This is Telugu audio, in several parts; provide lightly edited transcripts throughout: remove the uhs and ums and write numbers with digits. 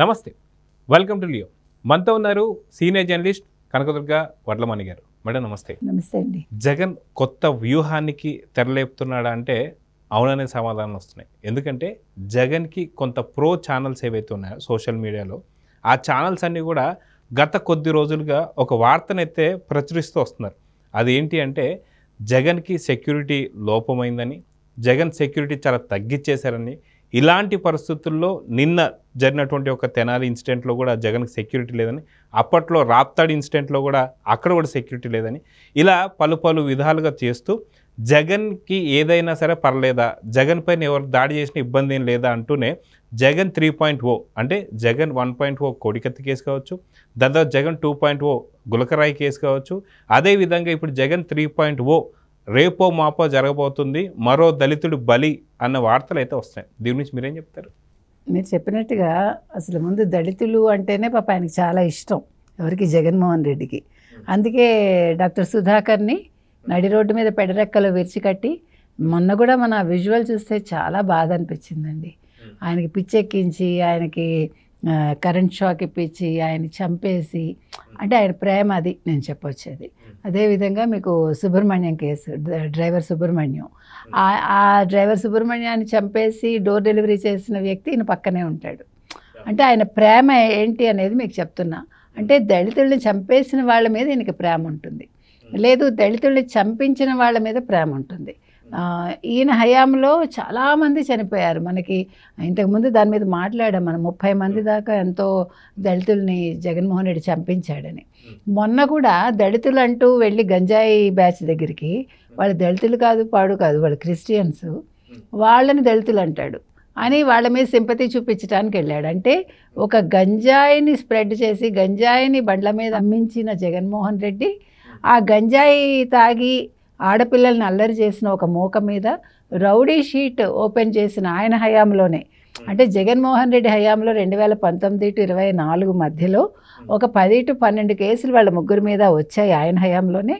నమస్తే, వెల్కమ్ టు లియో. మనతో ఉన్నారు సీనియర్ జర్నలిస్ట్ కనకదుర్గ వడ్లమణి గారు. మేడం నమస్తే. నమస్తే అండి. జగన్ కొత్త వ్యూహానికి తెరలేపుతున్నాడా అంటే అవుననే సమాధానాలు వస్తున్నాయి. ఎందుకంటే జగన్కి కొంత ప్రో ఛానల్స్ ఏవైతే ఉన్నాయో సోషల్ మీడియాలో, ఆ ఛానల్స్ అన్నీ కూడా గత కొద్ది రోజులుగా ఒక వార్తనైతే ప్రచురిస్తూ వస్తున్నారు. అదేంటి అంటే జగన్కి సెక్యూరిటీ లోపమైందని, జగన్ సెక్యూరిటీ చాలా తగ్గించేశారని, ఇలాంటి పరిస్థితుల్లో నిన్న జరిగినటువంటి ఒక తెనాలి ఇన్సిడెంట్లో కూడా జగన్కి సెక్యూరిటీ లేదని, అప్పట్లో రాప్తాడ్ ఇన్సిడెంట్లో కూడా అక్కడ కూడా సెక్యూరిటీ లేదని, ఇలా పలు విధాలుగా చేస్తూ జగన్కి ఏదైనా సరే పర్లేదా, జగన్ పైన ఎవరు దాడి చేసిన ఇబ్బంది ఏం లేదా అంటూనే జగన్ 3.0 అంటే జగన్ 1.0 కోడికత్తి కేసు కావచ్చు, దాదాపు జగన్ 2.0 గులకరాయి కేసు కావచ్చు, అదేవిధంగా ఇప్పుడు జగన్ 3.0 రేపో మాపో జరగబోతుంది, మరో దళితుడు బలి అన్న వార్తలు అయితే వస్తాయి. దీని నుంచి మీరేం చెప్తారు? మీరు చెప్పినట్టుగా అసలు ముందు దళితులు అంటేనే పాప ఆయనకి చాలా ఇష్టం, ఎవరికి, జగన్మోహన్ రెడ్డికి. అందుకే డాక్టర్ సుధాకర్ని నడి రోడ్డు మీద పెడరెక్కలు విరిచికట్టి, మొన్న కూడా మన విజువల్ చూస్తే చాలా బాధ అనిపించిందండి. ఆయనకి పిచ్చెక్కించి, ఆయనకి కరెంట్ షాక్ ఇప్పించి, ఆయన చంపేసి, అంటే ఆయన ప్రేమ అది నేను చెప్పొచ్చేది. అదేవిధంగా మీకు సుబ్రహ్మణ్యం కేసు, డ్రైవర్ సుబ్రహ్మణ్యం, ఆ డ్రైవర్ సుబ్రహ్మణ్యాన్ని చంపేసి డోర్ డెలివరీ చేసిన వ్యక్తి ఈయన పక్కనే ఉంటాడు. అంటే ఆయన ప్రేమ ఏంటి అనేది మీకు చెప్తున్నా. అంటే దళితుల్ని చంపేసిన వాళ్ళ మీద ఈయనకి ప్రేమ ఉంటుంది, లేదు దళితుల్ని చంపించిన వాళ్ళ మీద ప్రేమ ఉంటుంది. ఈయన హయాంలో చాలామంది చనిపోయారు. మనకి ఇంతకుముందు దాని మీద మాట్లాడాం మనం, 30 మంది దాకా ఎంతో దళితుల్ని జగన్మోహన్ రెడ్డి చంపించాడని. మొన్న కూడా దళితులు అంటూ వెళ్ళి గంజాయి బ్యాచ్ దగ్గరికి, వాళ్ళు దళితులు కాదు పాడు కాదు, వాళ్ళు క్రిస్టియన్స్, వాళ్ళని దళితులు అంటాడు అని వాళ్ళ మీద సింపతి చూపించడానికి వెళ్ళాడు. అంటే ఒక గంజాయిని స్ప్రెడ్ చేసి, గంజాయిని బండ్ల మీద అమ్మించిన జగన్మోహన్ రెడ్డి ఆ గంజాయి తాగి ఆడపిల్లల్ని అల్లరి చేసిన ఒక మూక మీద రౌడీ షీట్ ఓపెన్ చేసిన ఆయన హయాంలోనే, అంటే జగన్మోహన్ రెడ్డి హయాంలో 2019-24 మధ్యలో ఒక 10-12 కేసులు వాళ్ళ ముగ్గురు మీద వచ్చాయి ఆయన హయాంలోనే.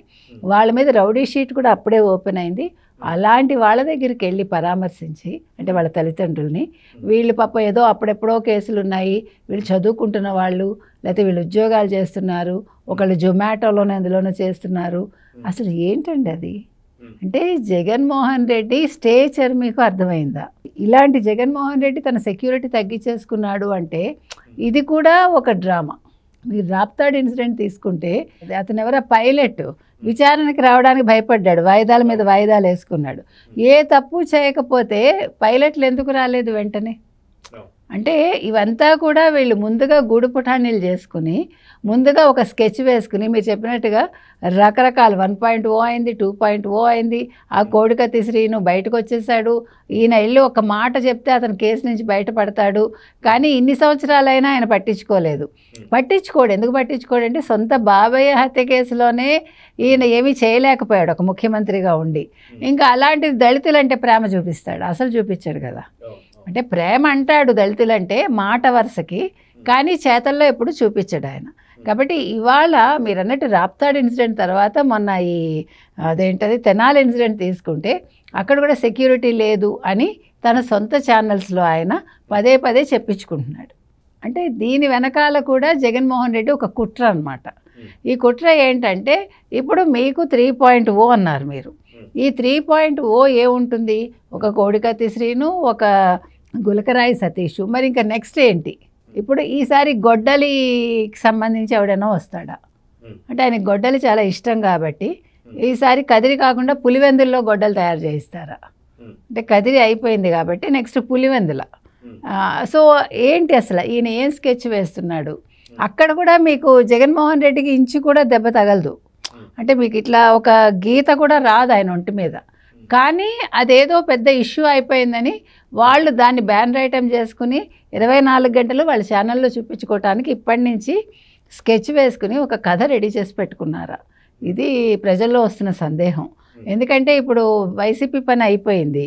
వాళ్ళ మీద రౌడీ షీట్ కూడా అప్పుడే ఓపెన్ అయింది. అలాంటి వాళ్ళ దగ్గరికి వెళ్ళి పరామర్శించి, అంటే వాళ్ళ తల్లిదండ్రుల్ని, వీళ్ళు పాప ఏదో అప్పుడెప్పుడో కేసులు ఉన్నాయి, వీళ్ళు చదువుకుంటున్న వాళ్ళు, లేకపోతే వీళ్ళు ఉద్యోగాలు చేస్తున్నారు, ఒకళ్ళు జొమాటోలోనే అందులోనూ చేస్తున్నారు, అసలు ఏంటండి అది? అంటే జగన్మోహన్ రెడ్డి స్టేచర్ మీకు అర్థమైందా? ఇలాంటి జగన్మోహన్ రెడ్డి తన సెక్యూరిటీ తగ్గించేసుకున్నాడు అంటే ఇది కూడా ఒక డ్రామా. మీరు రాప్తాడ్ ఇన్సిడెంట్ తీసుకుంటే, అతను ఎవరో పైలట్ విచారణకి రావడానికి భయపడ్డాడు, వాయిదాల మీద వాయిదాలు వేసుకున్నాడు. ఏ తప్పు చేయకపోతే పైలట్లు ఎందుకు రాలేదు వెంటనే? అంటే ఇవంతా కూడా వీళ్ళు ముందుగా గూడు పుటానీలు చేసుకుని, ముందుగా ఒక స్కెచ్ వేసుకుని, మీరు చెప్పినట్టుగా రకరకాల 1.0 అయింది, 2.0 అయింది, ఆ కోడికత్తి శ్రీను బయటకు వచ్చేసాడు, ఈయన వెళ్ళి ఒక మాట చెప్తే అతను కేసు నుంచి బయటపడతాడు. కానీ ఇన్ని సంవత్సరాలైనా ఆయన పట్టించుకోడు. ఎందుకు పట్టించుకోడంటే సొంత బాబయ్య హత్య కేసులోనే ఈయన ఏమీ చేయలేకపోయాడు ఒక ముఖ్యమంత్రిగా ఉండి. ఇంకా అలాంటిది దళితులంటే ప్రేమ చూపిస్తాడు? అసలు చూపించాడు కదా. అంటే ప్రేమ అంటాడు దళితులంటే మాట వరుసకి, కానీ చేతల్లో ఎప్పుడు చూపించాడు ఆయన. కాబట్టి ఇవాళ మీరు అన్నట్టు రాప్తాడ్ ఇన్సిడెంట్ తర్వాత మొన్న ఈ అదేంటది తెనాలి ఇన్సిడెంట్ తీసుకుంటే, అక్కడ కూడా సెక్యూరిటీ లేదు అని తన సొంత ఛానల్స్లో ఆయన పదే చెప్పించుకుంటున్నాడు. అంటే దీని వెనకాల కూడా జగన్మోహన్ రెడ్డి ఒక కుట్ర అన్నమాట. ఈ కుట్ర ఏంటంటే, ఇప్పుడు మీకు 3.0 అన్నారు మీరు, ఈ 3.0 ఏముంటుంది? ఒక కోడికత్తి శ్రీను, ఒక గులకరాయి సతీష్, మరి ఇంకా నెక్స్ట్ ఏంటి? ఇప్పుడు ఈసారి గొడ్డలికి సంబంధించి ఎవడైనా వస్తాడా? అంటే ఆయనకి గొడ్డలి చాలా ఇష్టం కాబట్టి ఈసారి కదిరి కాకుండా పులివెందుల్లో గొడ్డలు తయారు చేయిస్తారా? అంటే కదిరి అయిపోయింది కాబట్టి నెక్స్ట్ పులివెందుల. సో ఏంటి అసలు ఈయన ఏం స్కెచ్ వేస్తున్నాడు? అక్కడ కూడా మీకు జగన్మోహన్ రెడ్డికి ఇంచు కూడా దెబ్బ తగలదు. అంటే మీకు ఇట్లా ఒక గీత కూడా రాదు ఆయన ఒంటి మీద. కానీ అదేదో పెద్ద ఇష్యూ అయిపోయిందని వాళ్ళు దాన్ని బ్యాన్ ఐటమ్ చేసుకుని 24 గంటలు వాళ్ళ ఛానల్లో చూపించుకోవటానికి ఇప్పటి నుంచి స్కెచ్ వేసుకుని ఒక కథ రెడీ చేసి పెట్టుకున్నారా? ఇది ప్రజల్లో వస్తున్న సందేహం. ఎందుకంటే ఇప్పుడు వైసీపీ పని అయిపోయింది.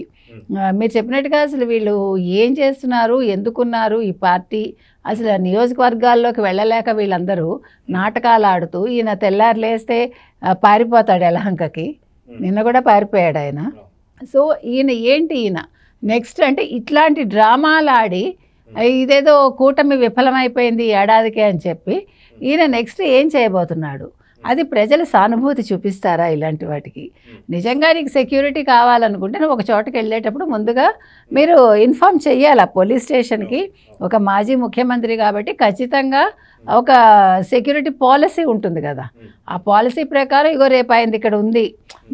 మీరు చెప్పినట్టుగా అసలు వీళ్ళు ఏం చేస్తున్నారు, ఎందుకున్నారు ఈ పార్టీ, అసలు నియోజకవర్గాల్లోకి వెళ్ళలేక వీళ్ళందరూ నాటకాలు ఆడుతూ, ఈయన తెల్లారు లేస్తే పారిపోతాడు యలహంకకి, నిన్న కూడా పారిపోయాడు ఆయన. సో ఈయన ఏంటి, ఈయన నెక్స్ట్ అంటే ఇట్లాంటి డ్రామాలు ఆడి ఇదేదో కూటమి విఫలమైపోయింది ఈ ఏడాదికే అని చెప్పి ఈయన నెక్స్ట్ ఏం చేయబోతున్నాడు, అది ప్రజలు సానుభూతి చూపిస్తారా ఇలాంటి వాటికి? నిజంగా నీకు సెక్యూరిటీ కావాలనుకుంటే నువ్వు ఒక చోటకి వెళ్ళేటప్పుడు ముందుగా మీరు ఇన్ఫామ్ చెయ్యాలి పోలీస్ స్టేషన్కి. ఒక మాజీ ముఖ్యమంత్రి కాబట్టి ఖచ్చితంగా ఒక సెక్యూరిటీ పాలసీ ఉంటుంది కదా, ఆ పాలసీ ప్రకారం ఇగో రేపు అయింది ఇక్కడ ఉంది,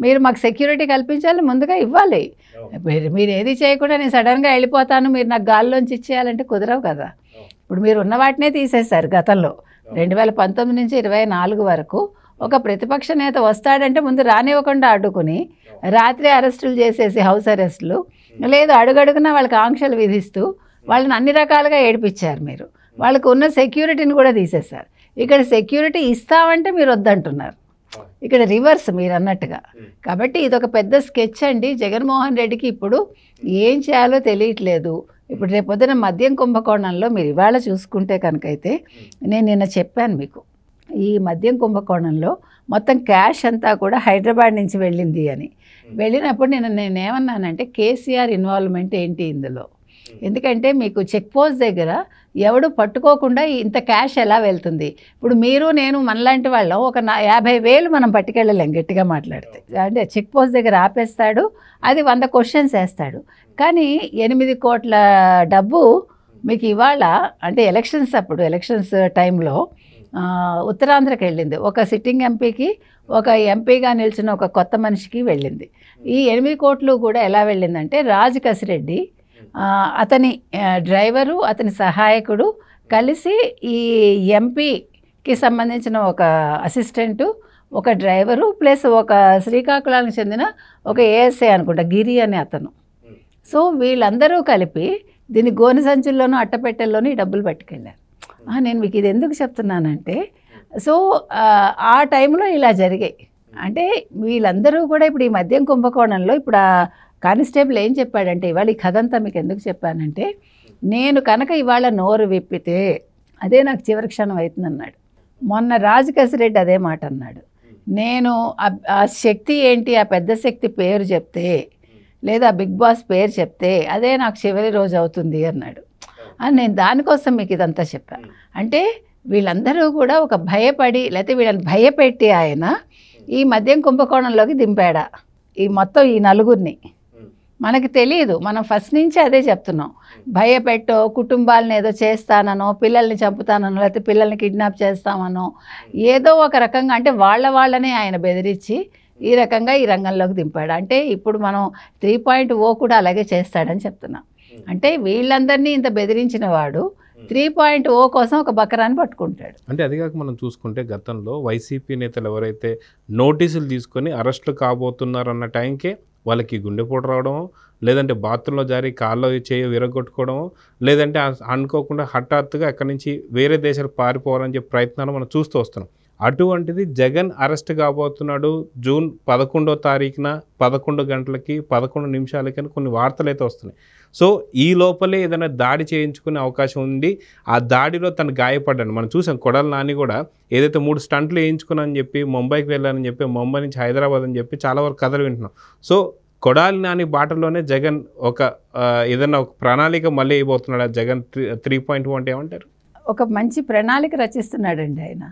మీరు మాకు సెక్యూరిటీ కల్పించాలి, ముందుగా ఇవ్వాలి. మీరు ఏది చేయకుండా నేను సడన్గా వెళ్ళిపోతాను మీరు నాకు గాల్లోంచి ఇచ్చేయాలంటే కుదరవు కదా. ఇప్పుడు మీరు ఉన్న వాటినే తీసేశారు గతంలో 2019 నుంచి 24 వరకు. ఒక ప్రతిపక్ష నేత వస్తాడంటే ముందు రానివ్వకుండా అడ్డుకుని రాత్రి అరెస్టులు చేసేసి హౌస్ అరెస్టులు, లేదు అడుగడుగునా వాళ్ళకి ఆంక్షలు విధిస్తూ వాళ్ళని అన్ని రకాలుగా ఏడిపించారు. మీరు వాళ్ళకు ఉన్న సెక్యూరిటీని కూడా తీసేశారు. ఇక్కడ సెక్యూరిటీ ఇస్తామంటే మీరు వద్దంటున్నారు, ఇక్కడ రివర్స్ మీరు అన్నట్టుగా. కాబట్టి ఇదొక పెద్ద స్కెచ్ అండి. జగన్మోహన్ రెడ్డికి ఇప్పుడు ఏం చేయాలో తెలియట్లేదు. ఇప్పుడు రేపొద్దున మద్యం కుంభకోణంలో మీరు ఇవాళ చూసుకుంటే కనుకైతే నేను నిన్న చెప్పాను మీకు, ఈ మద్యం కుంభకోణంలో మొత్తం క్యాష్ అంతా కూడా హైదరాబాద్ నుంచి వెళ్ళింది అని. వెళ్ళినప్పుడు నేనేమన్నానంటే కేసీఆర్ ఇన్వాల్వ్మెంట్ ఏంటి ఇందులో? ఎందుకంటే మీకు చెక్ పోస్ట్ దగ్గర ఎవడు పట్టుకోకుండా ఇంత క్యాష్ ఎలా వెళ్తుంది? ఇప్పుడు మీరు నేను మనలాంటి వాళ్ళం ఒక 50,000 మనం పట్టుకెళ్ళలేం గట్టిగా మాట్లాడితే. అంటే చెక్ పోస్ట్ దగ్గర ఆపేస్తాడు, అది 100 క్వశ్చన్స్ వేస్తాడు. కానీ 8 కోట్ల డబ్బు మీకు ఇవాళ అంటే ఎలక్షన్స్ అప్పుడు ఎలక్షన్స్ టైంలో ఉత్తరాంధ్రకి వెళ్ళింది. ఒక సిట్టింగ్ ఎంపీకి, ఒక ఎంపీగా నిలిచిన ఒక కొత్త మనిషికి వెళ్ళింది. ఈ 8 కోట్లు కూడా ఎలా వెళ్ళిందంటే రాజ్ కసిరెడ్డి, అతని డ్రైవరు, అతని సహాయకుడు కలిసి ఈ ఎంపీకి సంబంధించిన ఒక అసిస్టెంటు, ఒక డ్రైవరు ప్లస్ ఒక శ్రీకాకుళానికి చెందిన ఒక ఏఎస్ఐ అనుకుంటా గిరి అనే అతను. సో వీళ్ళందరూ కలిపి దీన్ని గోనె సంచుల్లోనూ అట్టపెట్టెల్లోనూ ఈ డబ్బులు పట్టుకెళ్ళారు. నేను మీకు ఇది ఎందుకు చెప్తున్నానంటే, సో ఆ టైంలో ఇలా జరిగాయి. అంటే వీళ్ళందరూ కూడా ఇప్పుడు ఈ మద్యం కుంభకోణంలో ఇప్పుడు ఆ కానిస్టేబుల్ ఏం చెప్పాడంటే, ఇవాళ ఈ కథ అంతా మీకు ఎందుకు చెప్పానంటే, నేను కనుక ఇవాళ నోరు విప్పితే అదే నాకు చివరి క్షణం అవుతుందన్నాడు. మొన్న రాజ్ కసిరెడ్డి అదే మాట అన్నాడు. నేను ఆ శక్తి ఏంటి, ఆ పెద్ద శక్తి పేరు చెప్తే లేదా బిగ్ బాస్ పేరు చెప్తే అదే నాకు చివరి రోజు అవుతుంది అన్నాడు. నేను దానికోసం మీకు ఇదంతా చెప్పాను. అంటే వీళ్ళందరూ కూడా ఒక భయపడి లేకపోతే వీళ్ళని భయపెట్టి ఆయన ఈ మద్యం కుంభకోణంలోకి దింపాడా ఈ మొత్తం ఈ నలుగురిని? మనకి తెలియదు, మనం ఫస్ట్ నుంచి అదే చెప్తున్నాం. భయపెట్టో, కుటుంబాలను ఏదో చేస్తానో, పిల్లల్ని చంపుతానో, లేకపోతే పిల్లల్ని కిడ్నాప్ చేస్తామనో ఏదో ఒక రకంగా అంటే వాళ్ళనే ఆయన బెదిరించి ఈ రకంగా ఈ రంగంలోకి దింపాడు. అంటే ఇప్పుడు మనం 3.0 కూడా అలాగే చేస్తాడని చెప్తున్నాం. అంటే వీళ్ళందరినీ ఇంత బెదిరించిన వాడు 3.0 కోసం ఒక బకరాన్ని పట్టుకుంటాడు. అంటే అది కాక మనం చూసుకుంటే గతంలో వైసీపీ నేతలు ఎవరైతే నోటీసులు తీసుకొని అరెస్టులు కాబోతున్నారన్న టైంకే వాళ్ళకి గుండెపోటు రావడము, లేదంటే బాత్రూంలో జారి కాల్లో చేయి విరగొట్టుకోవడము, లేదంటే అనుకోకుండా హఠాత్తుగా అక్కడి నుంచి వేరే దేశాలు పారిపోవాలని చెప్పే ప్రయత్నాలు మనం చూస్తూ వస్తున్నాం. అటువంటిది జగన్ అరెస్ట్ కాబోతున్నాడు జూన్ 11వ తారీఖున 11 గంటలకి 11 నిమిషాలకి కొన్ని వార్తలు అయితే వస్తున్నాయి. సో ఈ లోపలే ఏదైనా దాడి చేయించుకునే అవకాశం ఉంది. ఆ దాడిలో తను గాయపడ్డాను మనం చూసాం. కొడాలి నాని కూడా ఏదైతే 3 స్టంట్లు వేయించుకున్నానని చెప్పి ముంబైకి వెళ్ళానని చెప్పి, ముంబై నుంచి హైదరాబాద్ అని చెప్పి చాలా వరకు కథలు వింటున్నాం. సో కొడాలి నాని బాటలోనే జగన్ ఏదైనా ఒక ప్రణాళిక మళ్ళీ వేయబోతున్నాడు. జగన్ 3.0 అంటే ఏమంటారు? ఒక మంచి ప్రణాళిక రచిస్తున్నాడండి ఆయన.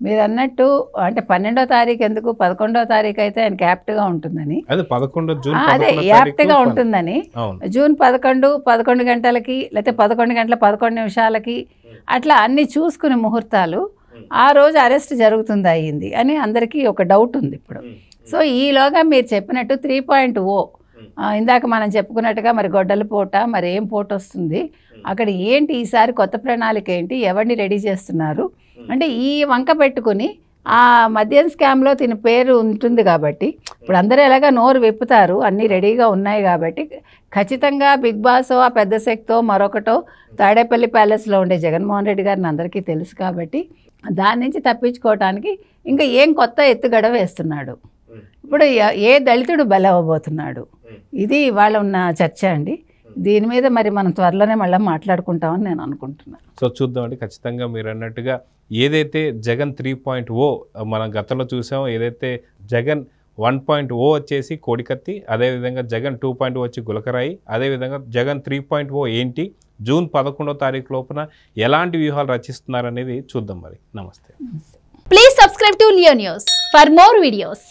మీరు అన్నట్టు అంటే 12వ తారీఖు ఎందుకు 11వ తారీఖు అయితే ఆయన యాప్ట్గా ఉంటుందని, అదే యాప్ట్గా ఉంటుందని జూన్ 11 గంటలకి లేకపోతే 11 గంటల 11 నిమిషాలకి అట్లా అన్ని చూసుకునే ముహూర్తాలు ఆ రోజు అరెస్ట్ జరుగుతుంది అయ్యింది అని అందరికీ ఒక డౌట్ ఉంది ఇప్పుడు. సో ఈలోగా మీరు చెప్పినట్టు 3.0 ఇందాక మనం చెప్పుకున్నట్టుగా మరి గొడ్డల పోట మరి ఏం పోట వస్తుంది అక్కడ ఏంటి, ఈసారి కొత్త ప్రణాళిక ఏంటి, ఎవరిని రెడీ చేస్తున్నారు అంటే ఈ వంక పెట్టుకుని ఆ మద్యం స్కామ్లో తిన పేరు ఉంటుంది కాబట్టి ఇప్పుడు అందరూ ఎలాగా నోరు విప్పుతారు, అన్నీ రెడీగా ఉన్నాయి కాబట్టి ఖచ్చితంగా బిగ్ బాస్ ఆ పెద్ద శక్తో మరొకటో తాడేపల్లి ప్యాలెస్లో ఉండే జగన్మోహన్ రెడ్డి గారిని అందరికీ తెలుసు కాబట్టి దాని నుంచి తప్పించుకోవడానికి ఇంకా ఏం కొత్త ఎత్తుగడ వేస్తున్నాడు. ఇప్పుడు ఏ దళితుడు బలవ్వబోతున్నాడు, ఇది ఇవాళ ఉన్న చర్చ అండి. దీని మీద మరి మనం త్వరలోనే మళ్ళీ మాట్లాడుకుంటామని నేను అనుకుంటున్నాను. సో చూద్దామండి. ఖచ్చితంగా మీరు అన్నట్టుగా ఏదైతే జగన్ 3.0 మనం గతంలో చూసామో, ఏదైతే జగన్ 1.0 వచ్చేసి కోడికత్తి, అదేవిధంగా జగన్ 2.0 వచ్చి గులకరాయి, అదేవిధంగా జగన్ 3.0 ఏంటి, జూన్ 11వ తారీఖు లోపున ఎలాంటి వ్యూహాలు రచిస్తున్నారనేది చూద్దాం. మరి నమస్తే. Please subscribe to Leo News for more videos.